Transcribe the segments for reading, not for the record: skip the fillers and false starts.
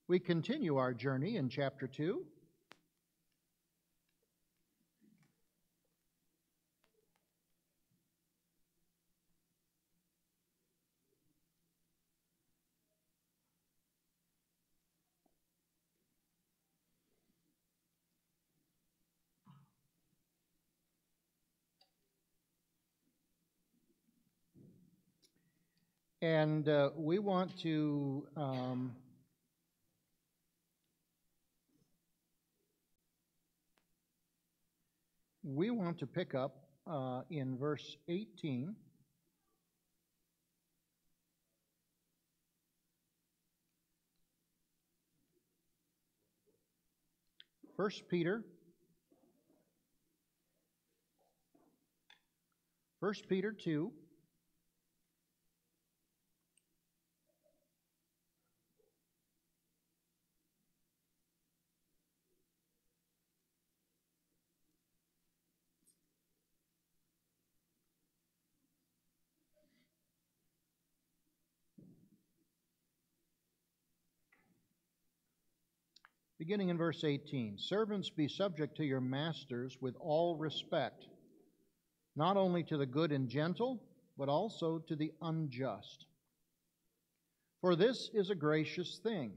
We continue our journey in chapter 2. And we want to pick up in verse 18. First Peter 2. Beginning in verse 18, servants, be subject to your masters with all respect, not only to the good and gentle, but also to the unjust. For this is a gracious thing,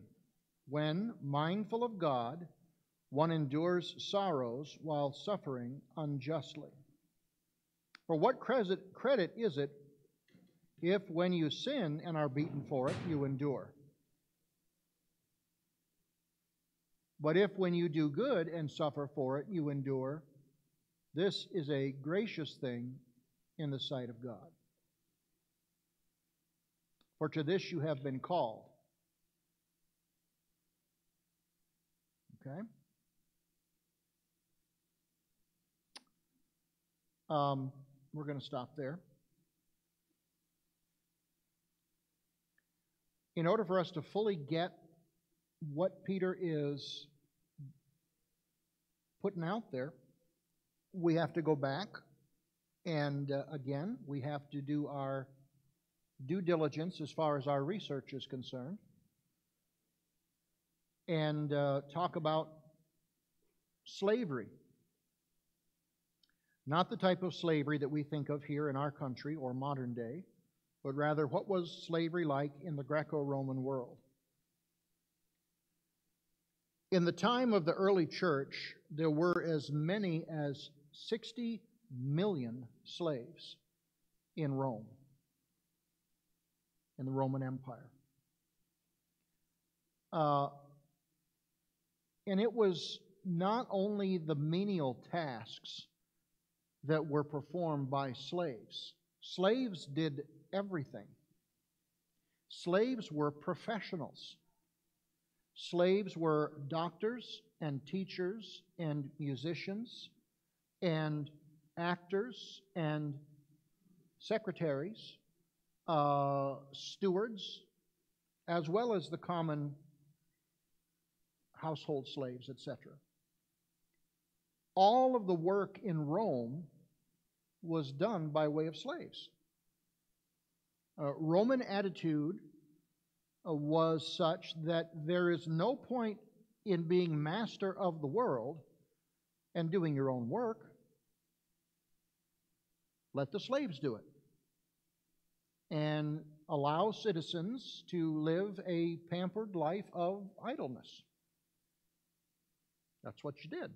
when, mindful of God, one endures sorrows while suffering unjustly. For what credit is it if, when you sin and are beaten for it, you endure? But if when you do good and suffer for it, you endure, this is a gracious thing in the sight of God. For to this you have been called. Okay? We're going to stop there. In order for us to fully get what Peter is putting out there, we have to go back and again, we have to do our due diligence as far as our research is concerned and talk about slavery. Not the type of slavery that we think of here in our country or modern day, but rather what was slavery like in the Greco-Roman world. In the time of the early church, there were as many as 60 million slaves in Rome, in the Roman Empire. And it was not only the menial tasks that were performed by slaves. Slaves did everything. Slaves were professionals. Slaves were doctors and teachers and musicians and actors and secretaries, stewards, as well as the common household slaves, etc. All of the work in Rome was done by way of slaves. Roman attitude was such that there is no point in being master of the world and doing your own work. Let the slaves do it. And allow citizens to live a pampered life of idleness. That's what you did.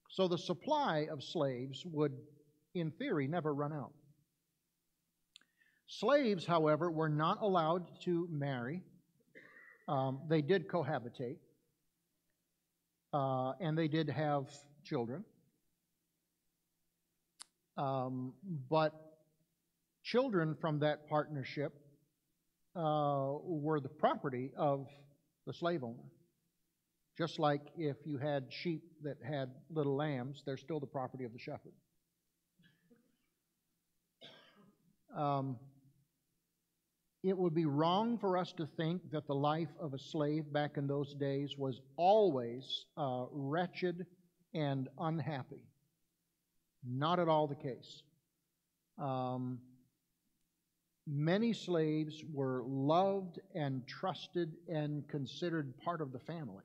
So the supply of slaves would, in theory, never run out. Slaves, however, were not allowed to marry. They did cohabitate. And they did have children. But children from that partnership were the property of the slave owner. Just like if you had sheep that had little lambs, they're still the property of the shepherd. It would be wrong for us to think that the life of a slave back in those days was always wretched and unhappy. Not at all the case. many slaves were loved and trusted and considered part of the family,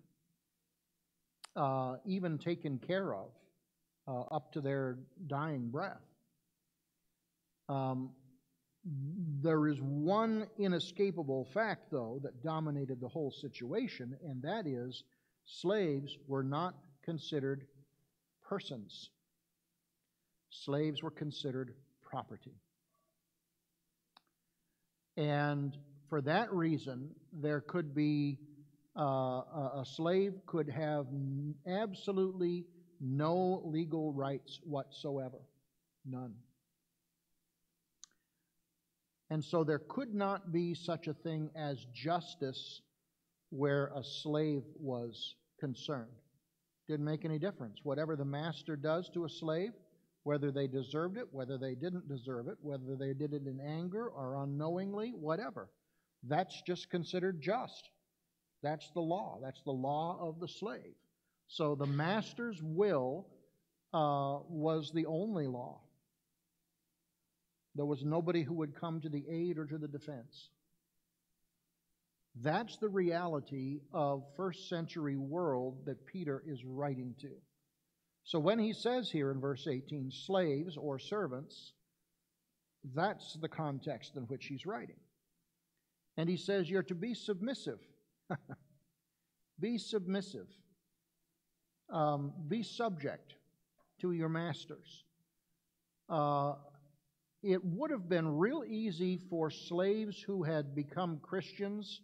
even taken care of up to their dying breath. There is one inescapable fact, though, that dominated the whole situation, and that is slaves were not considered persons. Slaves were considered property. And for that reason, there could be a slave could have absolutely no legal rights whatsoever. None. And so there could not be such a thing as justice where a slave was concerned. Didn't make any difference. Whatever the master does to a slave, whether they deserved it, whether they didn't deserve it, whether they did it in anger or unknowingly, whatever, that's just considered just. That's the law. That's the law of the slave. So the master's will was the only law. There was nobody who would come to the aid or to the defense. That's the reality of first century world that Peter is writing to. So when he says here in verse 18, slaves or servants, that's the context in which he's writing. And he says you're to be submissive. Be submissive. Be subject to your masters. It would have been real easy for slaves who had become Christians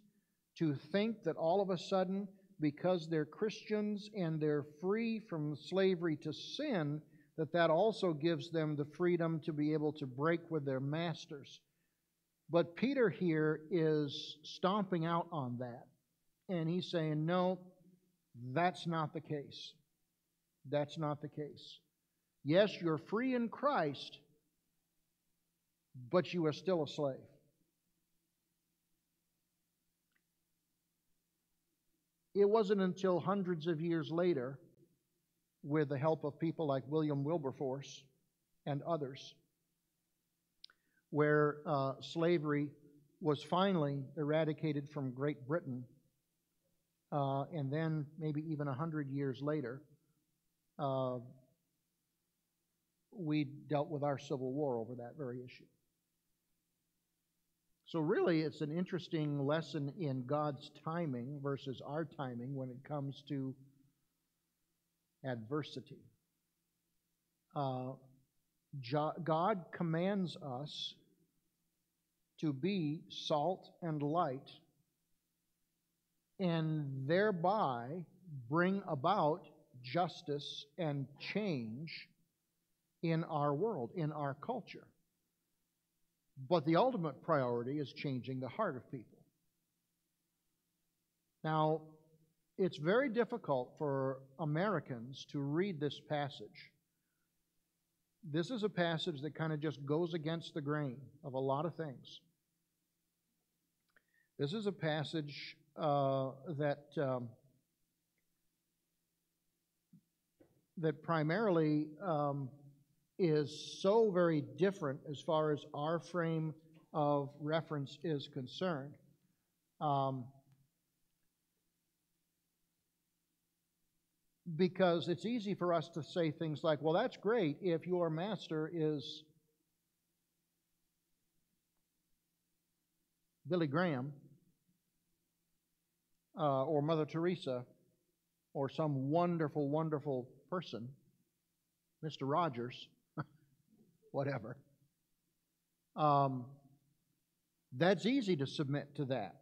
to think that all of a sudden, because they're Christians and they're free from slavery to sin, that also gives them the freedom to be able to break with their masters. But Peter here is stomping out on that. And he's saying, no, that's not the case. That's not the case. Yes, you're free in Christ, but you are still a slave. It wasn't until hundreds of years later, with the help of people like William Wilberforce and others, where slavery was finally eradicated from Great Britain, and then maybe even 100 years later, we dealt with our Civil War over that very issue. So really, it's an interesting lesson in God's timing versus our timing when it comes to adversity. God commands us to be salt and light and thereby bring about justice and change in our world, in our culture. But the ultimate priority is changing the heart of people. Now, it's very difficult for Americans to read this passage. This is a passage that kind of just goes against the grain of a lot of things. This is a passage that primarily is so very different as far as our frame of reference is concerned. Because it's easy for us to say things like, well, that's great if your master is Billy Graham or Mother Teresa or some wonderful, wonderful person, Mr. Rogers, whatever. That's easy to submit to that.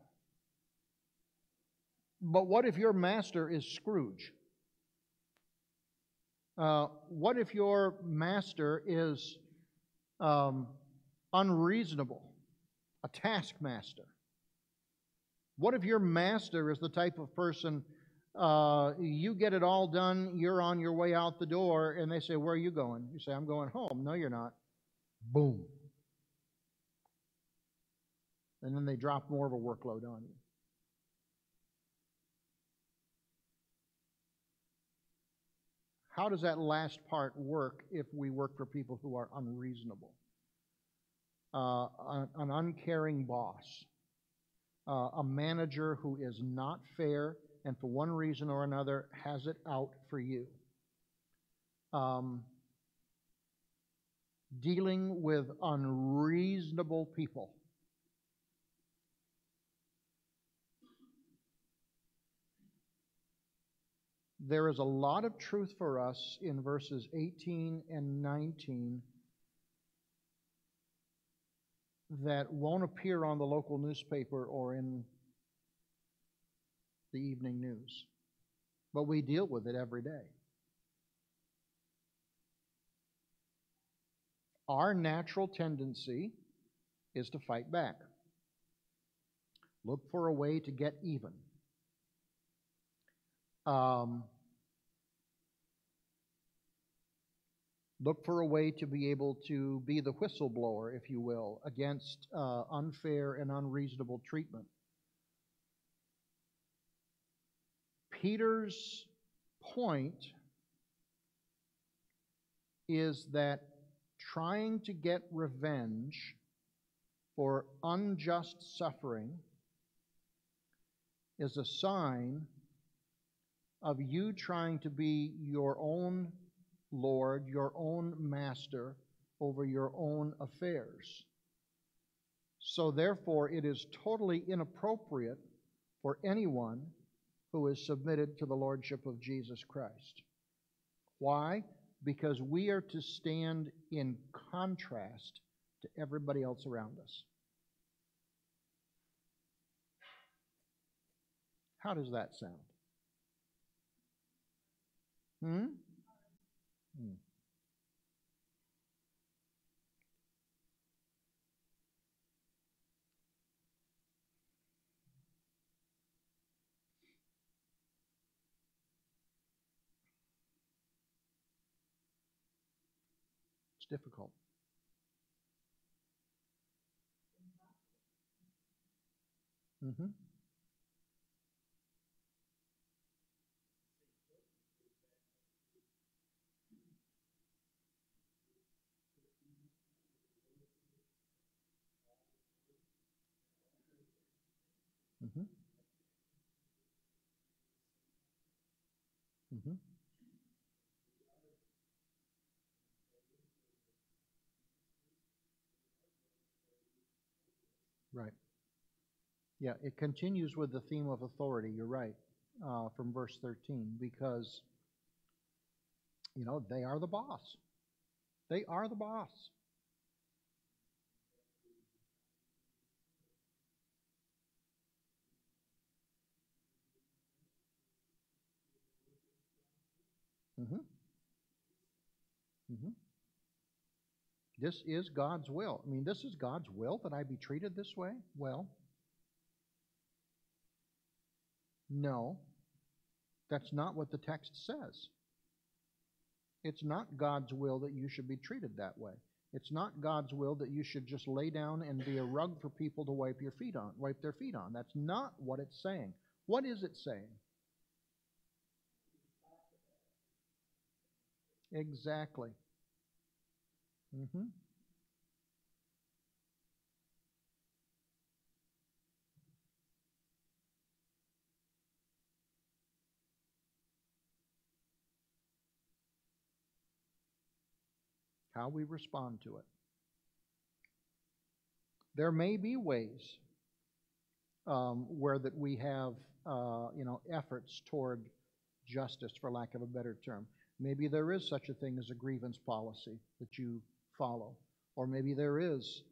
But what if your master is Scrooge? What if your master is unreasonable, a taskmaster? What if your master is the type of person, you get it all done, you're on your way out the door, and they say, where are you going? You say, I'm going home. No, you're not. Boom. And then they drop more of a workload on you. How does that last part work if we work for people who are unreasonable? an uncaring boss, a manager who is not fair and for one reason or another has it out for you. Dealing with unreasonable people. There is a lot of truth for us in verses 18 and 19 that won't appear on the local newspaper or in the evening news. But we deal with it every day. Our natural tendency is to fight back. Look for a way to get even. Look for a way to be able to be the whistleblower, if you will, against unfair and unreasonable treatment. Peter's point is that trying to get revenge for unjust suffering is a sign of you trying to be your own Lord, your own master over your own affairs. So therefore, it is totally inappropriate for anyone who is submitted to the Lordship of Jesus Christ. Why? Because we are to stand in contrast to everybody else around us. How does that sound? It's difficult. Mm-hmm. Mm-hmm. Mm-hmm. Right. Yeah, it continues with the theme of authority. You're right, from verse 13, because, they are the boss. They are the boss. Mm-hmm. Mm-hmm. This is God's will. I mean, this is God's will that I be treated this way? Well, no, that's not what the text says. It's not God's will that you should be treated that way. It's not God's will that you should just lay down and be a rug for people to wipe their feet on. That's not what it's saying. What is it saying? Exactly. Mm-hmm. How we respond to it. There may be ways where that we have, efforts toward justice, for lack of a better term. Maybe there is such a thing as a grievance policy that you follow, or maybe there is,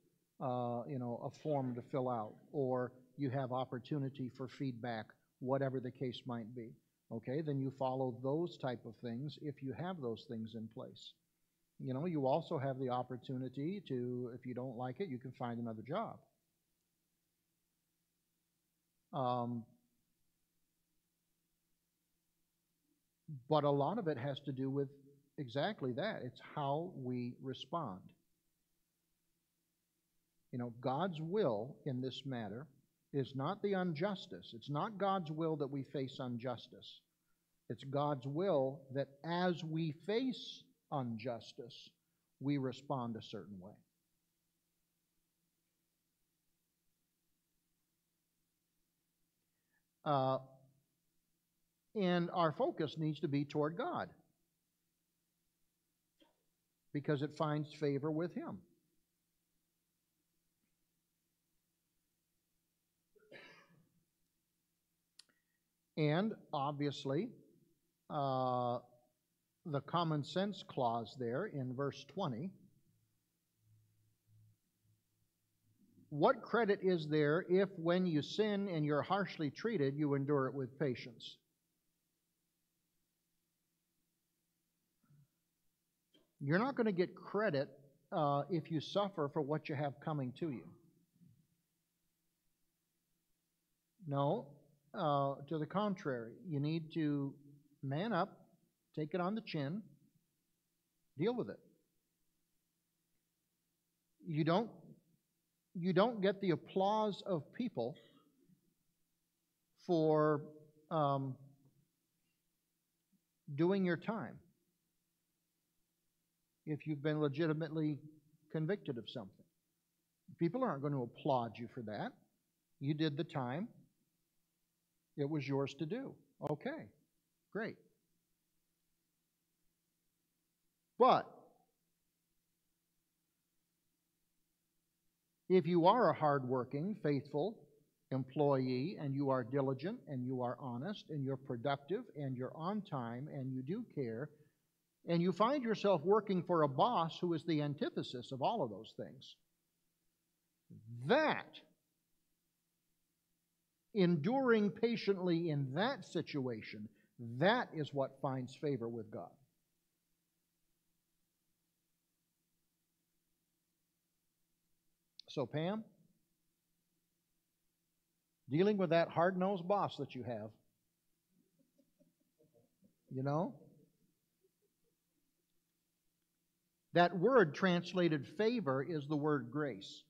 a form to fill out, or you have opportunity for feedback, whatever the case might be. Okay, then you follow those type of things if you have those things in place. You also have the opportunity to, if you don't like it, you can find another job. But a lot of it has to do with exactly that. It's how we respond. God's will in this matter is not the injustice. It's not God's will that we face injustice. It's God's will that as we face injustice, we respond a certain way. Uh, and our focus needs to be toward God because it finds favor with Him. And obviously, the common sense clause there in verse 20. What credit is there if when you sin and you're harshly treated, you endure it with patience? You're not going to get credit if you suffer for what you have coming to you. No, to the contrary. You need to man up, take it on the chin, deal with it. You don't get the applause of people for doing your time if you've been legitimately convicted of something. People aren't going to applaud you for that. You did the time. It was yours to do. Okay, great. But if you are a hardworking, faithful employee, and you are diligent, and you are honest, and you're productive, and you're on time, and you do care, and you find yourself working for a boss who is the antithesis of all of those things, that, enduring patiently in that situation, that is what finds favor with God. So, Pam, dealing with that hard-nosed boss that you have, you know, that word translated favor is the word grace.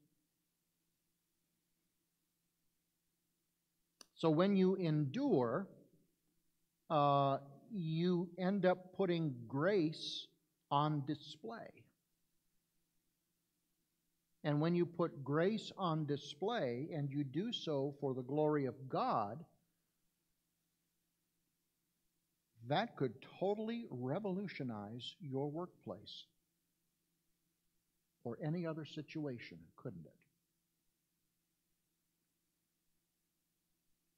So when you endure, you end up putting grace on display. And when you put grace on display, and you do so for the glory of God, that could totally revolutionize your workplace or any other situation, couldn't it?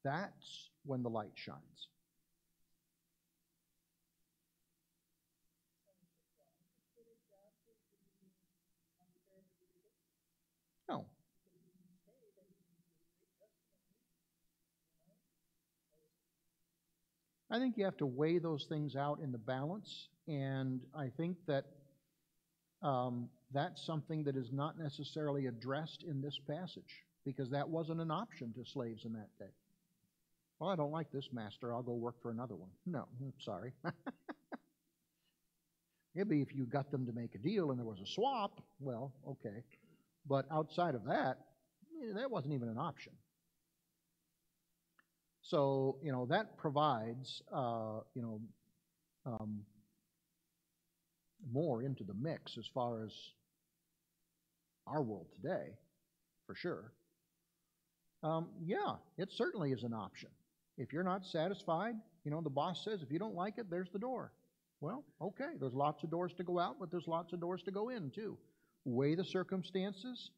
That's when the light shines. No. I think you have to weigh those things out in the balance, and I think that that's something that is not necessarily addressed in this passage, because that wasn't an option to slaves in that day. Well, I don't like this master, I'll go work for another one. No, I'm sorry. Maybe if you got them to make a deal and there was a swap, well, okay. But outside of that, that wasn't even an option. So, that provides, more into the mix as far as our world today, for sure. Yeah, it certainly is an option. If you're not satisfied, the boss says, if you don't like it, there's the door. Well, okay, there's lots of doors to go out, but there's lots of doors to go in, too. Weigh the circumstances,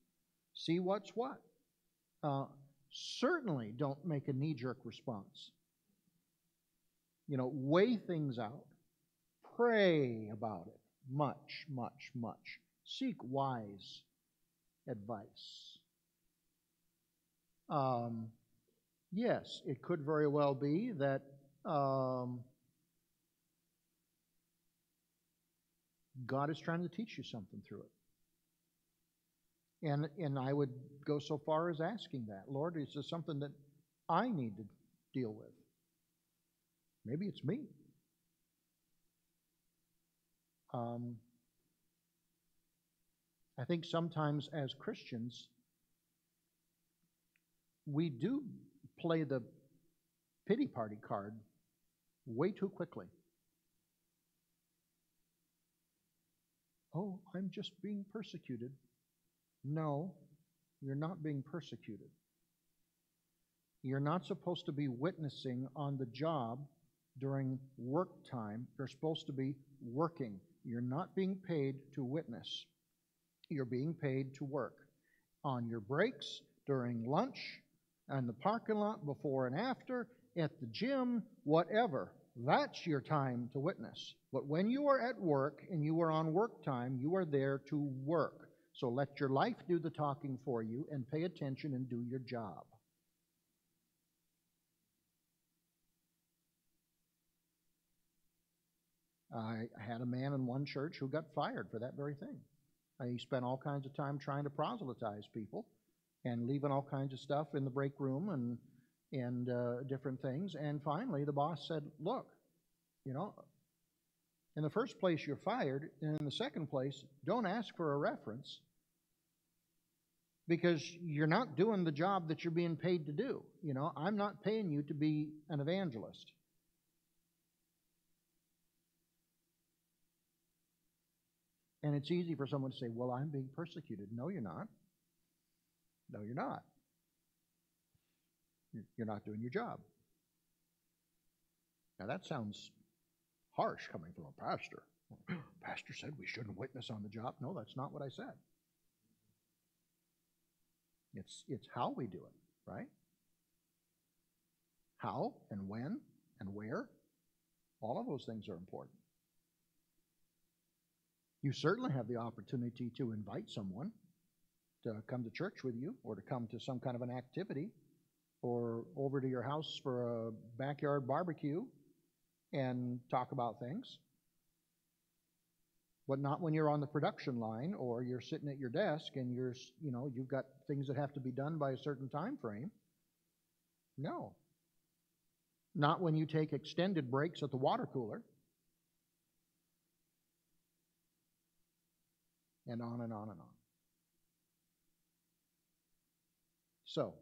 see what's what. Certainly don't make a knee-jerk response. Weigh things out. Pray about it. Much, much, much. Seek wise advice. Yes, it could very well be that God is trying to teach you something through it. And I would go so far as asking that, Lord, is this something that I need to deal with? Maybe it's me. I think sometimes as Christians, we do play the pity party card way too quickly. Oh, I'm just being persecuted. No, you're not being persecuted. You're not supposed to be witnessing on the job during work time. You're supposed to be working. You're not being paid to witness. You're being paid to work. On your breaks, during lunch, in the parking lot, before and after, at the gym, whatever. That's your time to witness. But when you are at work and you are on work time, you are there to work. So let your life do the talking for you and pay attention and do your job. I had a man in one church who got fired for that very thing. He spent all kinds of time trying to proselytize people and leaving all kinds of stuff in the break room and different things. And finally, the boss said, look, you know, in the first place, you're fired. And in the second place, don't ask for a reference because you're not doing the job that you're being paid to do. You know, I'm not paying you to be an evangelist. And it's easy for someone to say, well, I'm being persecuted. No, you're not. No, you're not. You're not doing your job. Now, that sounds harsh coming from a pastor. Pastor said we shouldn't witness on the job. No, that's not what I said. It's how we do it, right? How and when and where. All of those things are important. You certainly have the opportunity to invite someone to come to church with you or to come to some kind of an activity or over to your house for a backyard barbecue and talk about things. But not when you're on the production line or you're sitting at your desk and you've got things that have to be done by a certain time frame. No. Not when you take extended breaks at the water cooler. And on and on and on. So,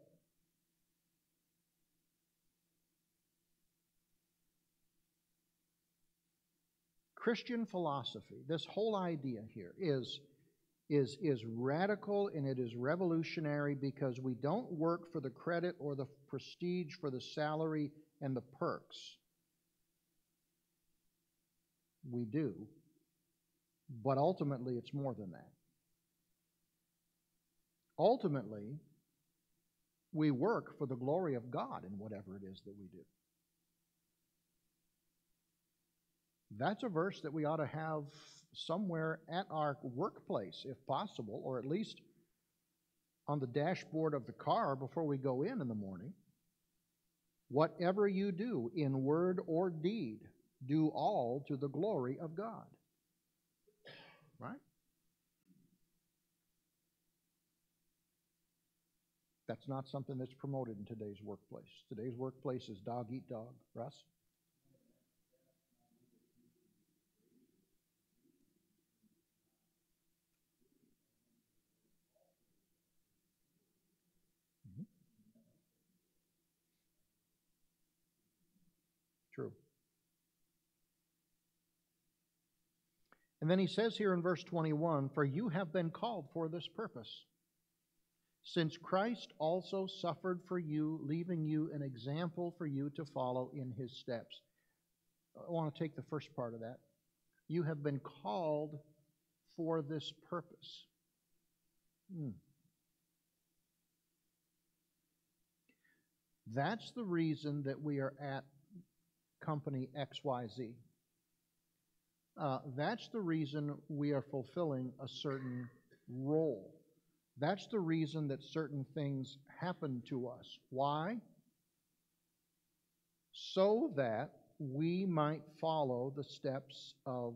Christian philosophy, this whole idea here is radical and it is revolutionary because we don't work for the credit or the prestige, for the salary and the perks. We do. But ultimately, it's more than that. Ultimately, we work for the glory of God in whatever it is that we do. That's a verse that we ought to have somewhere at our workplace, if possible, or at least on the dashboard of the car before we go in the morning. Whatever you do in word or deed, do all to the glory of God. Right? That's not something that's promoted in today's workplace. Today's workplace is dog eat dog. Russ? Mm-hmm. True. And then he says here in verse 21, for you have been called for this purpose, since Christ also suffered for you, leaving you an example for you to follow in his steps. I want to take the first part of that. You have been called for this purpose. That's the reason that we are at company XYZ. That's the reason we are fulfilling a certain role. That's the reason that certain things happen to us. Why? So that we might follow the steps of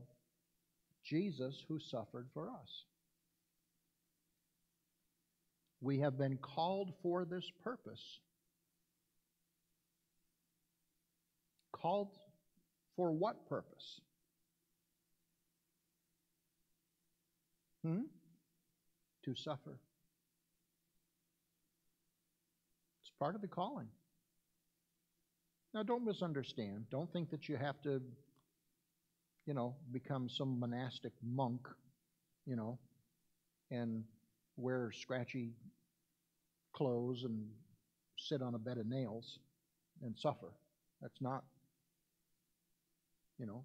Jesus who suffered for us. We have been called for this purpose. Called for what purpose? To suffer. It's part of the calling. Now, don't misunderstand. Don't think that you have to, become some monastic monk, and wear scratchy clothes and sit on a bed of nails and suffer. That's not, you know,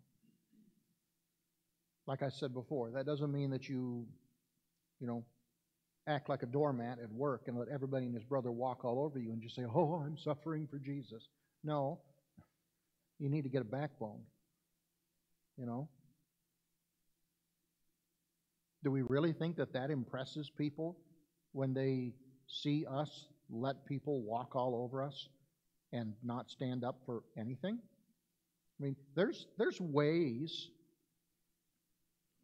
like I said before, that doesn't mean that you act like a doormat at work and let everybody and his brother walk all over you and just say, oh, I'm suffering for Jesus. No, you need to get a backbone, you know. Do we really think that that impresses people when they see us let people walk all over us and not stand up for anything? I mean, there's ways.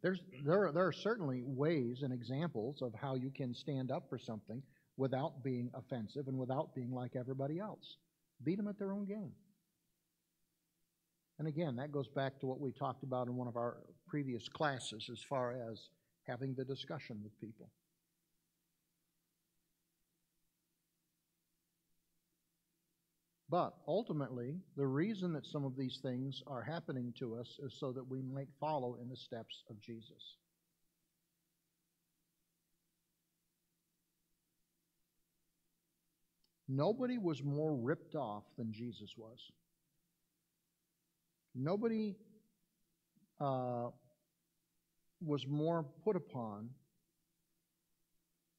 There are certainly ways and examples of how you can stand up for something without being offensive and without being like everybody else. Beat them at their own game. And again, that goes back to what we talked about in one of our previous classes as far as having the discussion with people. But ultimately, the reason that some of these things are happening to us is so that we might follow in the steps of Jesus. Nobody was more ripped off than Jesus was. Nobody was more put upon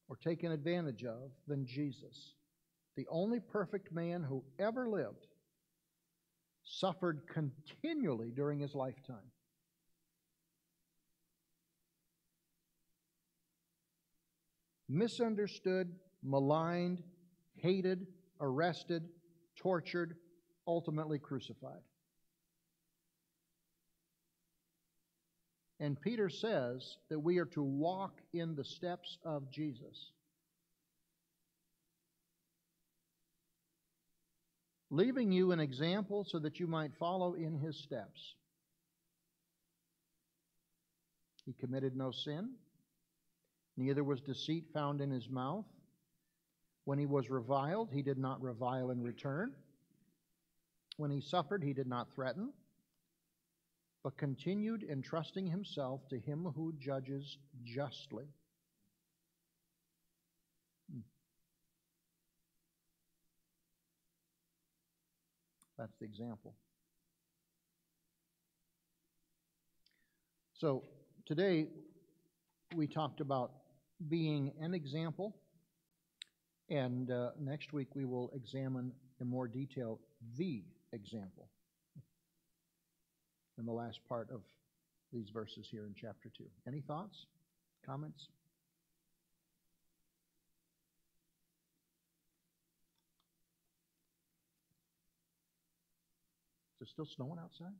or taken advantage of than Jesus. The only perfect man who ever lived suffered continually during his lifetime. Misunderstood, maligned, hated, arrested, tortured, ultimately crucified. And Peter says that we are to walk in the steps of Jesus. Leaving you an example so that you might follow in his steps. He committed no sin, neither was deceit found in his mouth. When he was reviled, he did not revile in return. When he suffered, he did not threaten, but continued entrusting himself to him who judges justly. That's the example. So today we talked about being an example, and next week we will examine in more detail the example in the last part of these verses here in chapter 2. Any thoughts? Comments? Is it still snowing outside?